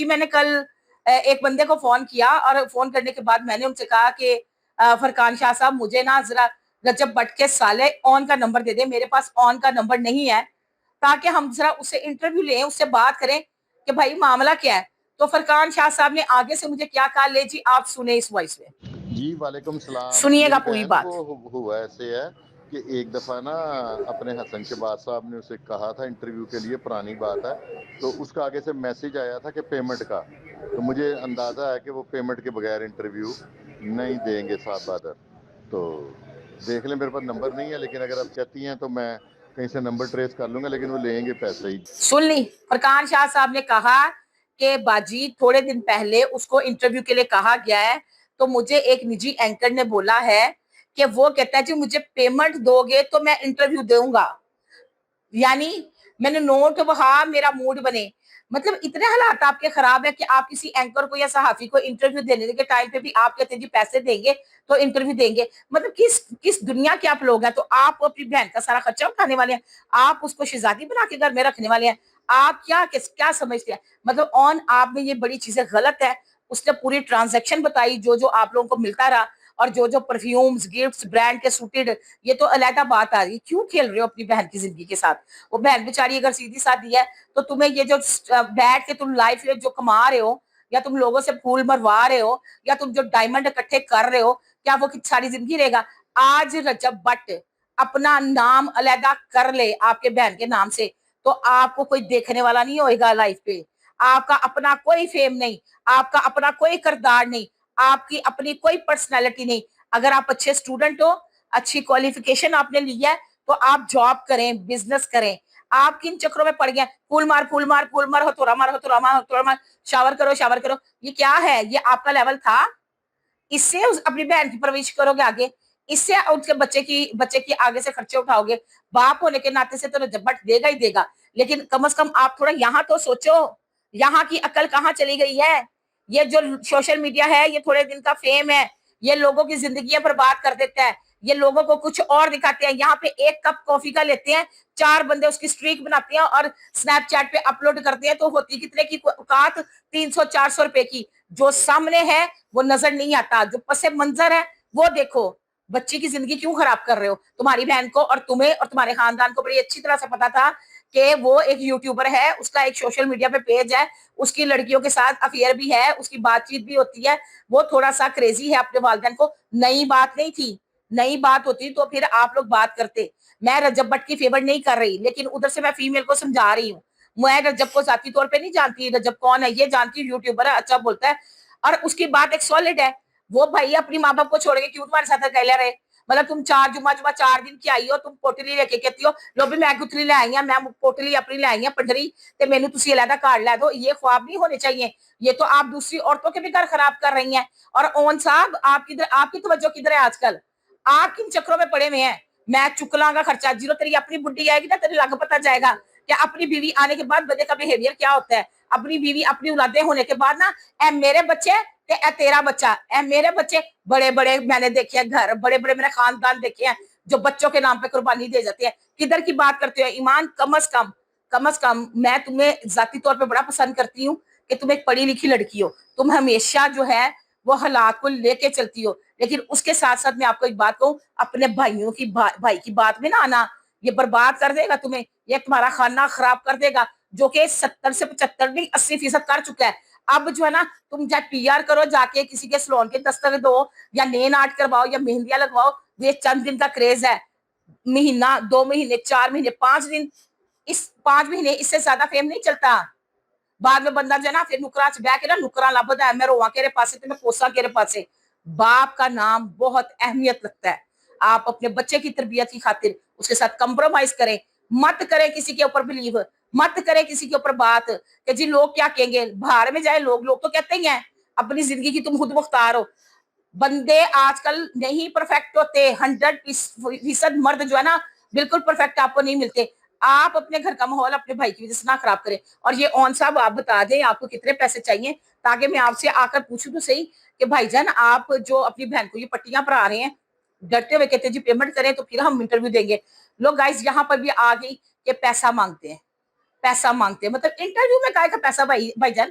جی میں نے کل ایک بندے کو فون کیا اور فون کرنے کے بعد میں نے ان سے کہا کہ فرقان شاہ صاحب مجھے نا ذرا رجب بٹ کے سالے آن کا نمبر دے دیں، میرے پاس آن کا نمبر نہیں ہے، تاکہ ہم ذرا اس سے انٹرویو لیں، اس سے بات کریں کہ بھائی معاملہ کیا ہے۔ تو فرقان شاہ صاحب نے آگے سے مجھے کیا کہا، لے جی آپ سنیں اس وائس میں۔ جی وعلیکم السلام۔ سنیے گا میری پوری بہن بات۔ کو ہوا ایسے ہے کہ ایک دفعہ نا اپنے حسن شہباز صاحب نے اسے کہا تھا انٹرویو کے لیے، پرانی بات ہے، تو اس کا آگے سے میسج آیا تھا کہ پیمنٹ کا، تو مجھے اندازہ ہے کہ وہ پیمنٹ کے بغیر انٹرویو نہیں دیں گے صاحب بادر۔ تو دیکھ لیں، میرے پاس نمبر نہیں ہے، لیکن اگر آپ چاہتی ہیں تو میں کہیں سے نمبر ٹریس کر لوں گا، لیکن وہ لیں گے پیسے ہی۔ سن لی، فرقان شاہ صاحب نے کہا کہ باجی تھوڑے دن پہلے اس کو انٹرویو کے لیے کہا گیا ہے، تو مجھے ایک نجی اینکر نے بولا ہے کہ وہ کہتا ہے جی مجھے پیمنٹ دو گے تو میں انٹرویو دوں گا، یعنی میں نے نوٹ وہاں میرا موڈ بنے۔ مطلب اتنے حالات آپ کے خراب ہے کہ آپ کسی اینکر کو یا صحافی کو انٹرویو دینے کے ٹائم پہ بھی آپ کہتے ہیں جی پیسے دیں گے تو انٹرویو دیں گے۔ مطلب کس دنیا کے آپ لوگ ہیں؟ تو آپ اپنی بہن کا سارا خرچہ اٹھانے والے ہیں، آپ اس کو شہزادی بنا کے گھر میں رکھنے والے ہیں، آپ کیا سمجھتے ہیں؟ مطلب آن آپ میں یہ بڑی چیزیں غلط ہے۔ اس نے پوری ٹرانزیکشن بتائی جو آپ لوگوں کو ملتا رہا، اور جو پرفیومز گفٹس برانڈ کے سوٹڈ، یہ تو علیحدہ بات آ رہی ہے۔ کیوں کھیل رہے ہو اپنی بہن کی زندگی کے ساتھ؟ وہ بہن بیچاری اگر سیدھی سادھی ہے تو تمہیں یہ جو بیٹھ کے تم لائف میں جو کما رہے ہو، یا تم لوگوں سے پھول مروا رہے ہو، یا تم جو ڈائمنڈ اکٹھے کر رہے ہو، کیا وہ ساری زندگی رہے گا؟ آج رجب بٹ اپنا نام علیحدہ کر لے آپ کے بہن کے نام سے، تو آپ کو کوئی دیکھنے والا نہیں ہوئے گا لائف پہ۔ آپ کا اپنا کوئی فیم نہیں، آپ کا اپنا کوئی کردار نہیں، آپ کی اپنی کوئی پرسنالٹی نہیں۔ اگر آپ اچھے اسٹوڈنٹ ہو، اچھی کوالیفیکیشن آپ نے لی ہے، تو آپ جاب کریں، بزنس کریں۔ آپ کن چکروں میں پڑ گئے؟ پھول مار ہتھوڑا مار، شاور کرو، یہ کیا ہے؟ یہ آپ کا لیول تھا؟ اس سے اپنی بہن کی پرورش کرو گے آگے، اس سے اس کے بچے کی آگے سے خرچے اٹھاؤ گے؟ باپ ہونے کے ناطے سے تو رجب بٹ دے گا ہی دے گا، لیکن کم از کم آپ تھوڑا یہاں تو سوچو، یہاں کی عقل کہاں چلی گئی ہے؟ یہ جو سوشل میڈیا ہے یہ تھوڑے دن کا فیم ہے، یہ لوگوں کی زندگیاں برباد کر دیتا ہے، یہ لوگوں کو کچھ اور دکھاتے ہیں۔ یہاں پہ ایک کپ کافی کا لیتے ہیں، 4 بندے اس کی سٹریک بناتے ہیں اور سنیپ چیٹ پہ اپلوڈ کرتے ہیں، تو ہوتی کتنے کی اوقات؟ 300-400 روپے کی۔ جو سامنے ہے وہ نظر نہیں آتا، جو پس منظر ہے وہ دیکھو۔ بچی کی زندگی کیوں خراب کر رہے ہو؟ تمہاری بہن کو اور تمہیں اور تمہارے خاندان کو بڑی اچھی طرح سے پتا تھا کہ وہ ایک یوٹیوبر ہے، اس کا ایک سوشل میڈیا پہ پیج ہے، اس کی لڑکیوں کے ساتھ افیئر بھی ہے، اس کی بات چیت بھی ہوتی ہے، وہ تھوڑا سا کریزی ہے اپنے والدین کو۔ نئی بات نہیں تھی، نئی بات ہوتی تو پھر آپ لوگ بات کرتے۔ میں رجب بٹ کی فیور نہیں کر رہی، لیکن ادھر سے میں فیمیل کو سمجھا رہی ہوں۔ میں رجب کو ذاتی طور پہ نہیں جانتی، رجب کون ہے یہ جانتی ہوں، یوٹیوبر ہے، اچھا بولتا ہے، اور اس کی بات ایک سالڈ ہے۔ وہ بھائی اپنی ماں باپ کو چھوڑ کے کیوں تمہارے ساتھ اکیلا رہے؟ مطلب تم جمعہ 4 دن کی آئی ہو، تم پوٹلی لے کے کہتی ہو لو بھی میں گتھلی لے آئی ہوں، میں پوٹلی اپنی لے آئی ہوں پنڈری، تے مینوں تسی علیحدہ کارڈ لے دو۔ یہ خواب نہیں ہونے چاہیے، یہ تو آپ دوسری عورتوں کے بھی گھر خراب کر رہی ہیں۔ اور اون صاحب آپ کی توجہ کدھر ہے آج کل؟ آپ کن چکروں میں پڑے ہوئے ہیں؟ میں چکلاں گا خرچہ، جیرو تیری اپنی بڈی آئے گی نا تیری لگ پتہ جائے گا کہ اپنی بیوی آنے کے بعد بندے کا بیہیویئر کیا ہوتا ہے۔ اپنی بیوی اپنی اولادیں ہونے کے بعد نا، اے میرے بچے تے اے تیرا بچہ، اے میرے بچے، بڑے بڑے میں نے دیکھے ہیں گھر، بڑے بڑے میرے خاندان دیکھے ہیں جو بچوں کے نام پہ قربانی دے جاتے ہیں۔ کدھر کی بات کرتے ہو؟ ایمان کم از کم میں تمہیں ذاتی طور پہ بڑا پسند کرتی ہوں کہ تم ایک پڑھی لکھی لڑکی ہو، تم ہمیشہ جو ہے وہ حالات کو لے کے چلتی ہو، لیکن اس کے ساتھ ساتھ میں آپ کو ایک بات کہوں، اپنے بھائی کی بات میں نہ آنا، یہ برباد کر دے گا تمہیں، یہ تمہارا خانہ خراب کر دے گا، جو کہ 70 سے 75 نہیں 80% کر چکا ہے۔ اب جو ہے نا تم جا پی آر کرو، جا کے کسی کے سلون کے دستک دو، یا نین آرٹ کرواؤ، یا مہندیاں لگواؤ، یہ چند دن کا کریز ہے۔ مہینہ 2 مہینے 4 مہینے 5 دن، اس 5 مہینے اس سے زیادہ فیم نہیں چلتا۔ بعد میں بندہ جو ہے نا پھر نکرا چ بہ کے نا نکرا لبدا ہے، میں رواں کیرے پاسے تے میں کوساں کیرے پاسے۔ باپ کا نام بہت اہمیت لگتا ہے۔ آپ اپنے بچے کی تربیت کی خاطر اس کے ساتھ کمپرومائز کریں، مت کریں کسی کے اوپر بلیو، مت کریں کسی کے اوپر بات کہ جی لوگ کیا کہیں گے۔ باہر میں جائے لوگ تو کہتے ہی ہیں، اپنی زندگی کی تم خود مختار ہو۔ بندے آج کل نہیں پرفیکٹ ہوتے، 100% مرد جو ہے نا بالکل پرفیکٹ آپ کو نہیں ملتے۔ آپ اپنے گھر کا ماحول اپنے بھائی کی وجہ سے نہ خراب کریں۔ اور یہ اون صاحب آپ بتا دیں آپ کو کتنے پیسے چاہیے، تاکہ میں آپ سے آ کر پوچھوں تو صحیح کہ بھائی جان آپ جو اپنی بہن کو یہ پٹیاں پڑھا رہے ہیں، ڈرتے ہوئے کہتے ہیں جی پیمنٹ کریں تو پھر ہم انٹرویو دیں گے۔ لوگ گائز یہاں پر بھی آ گئی کہ پیسہ مانگتے ہیں، پیسہ مانگتے ہیں، مطلب انٹرویو میں کائے کا پیسہ بھائی جان؟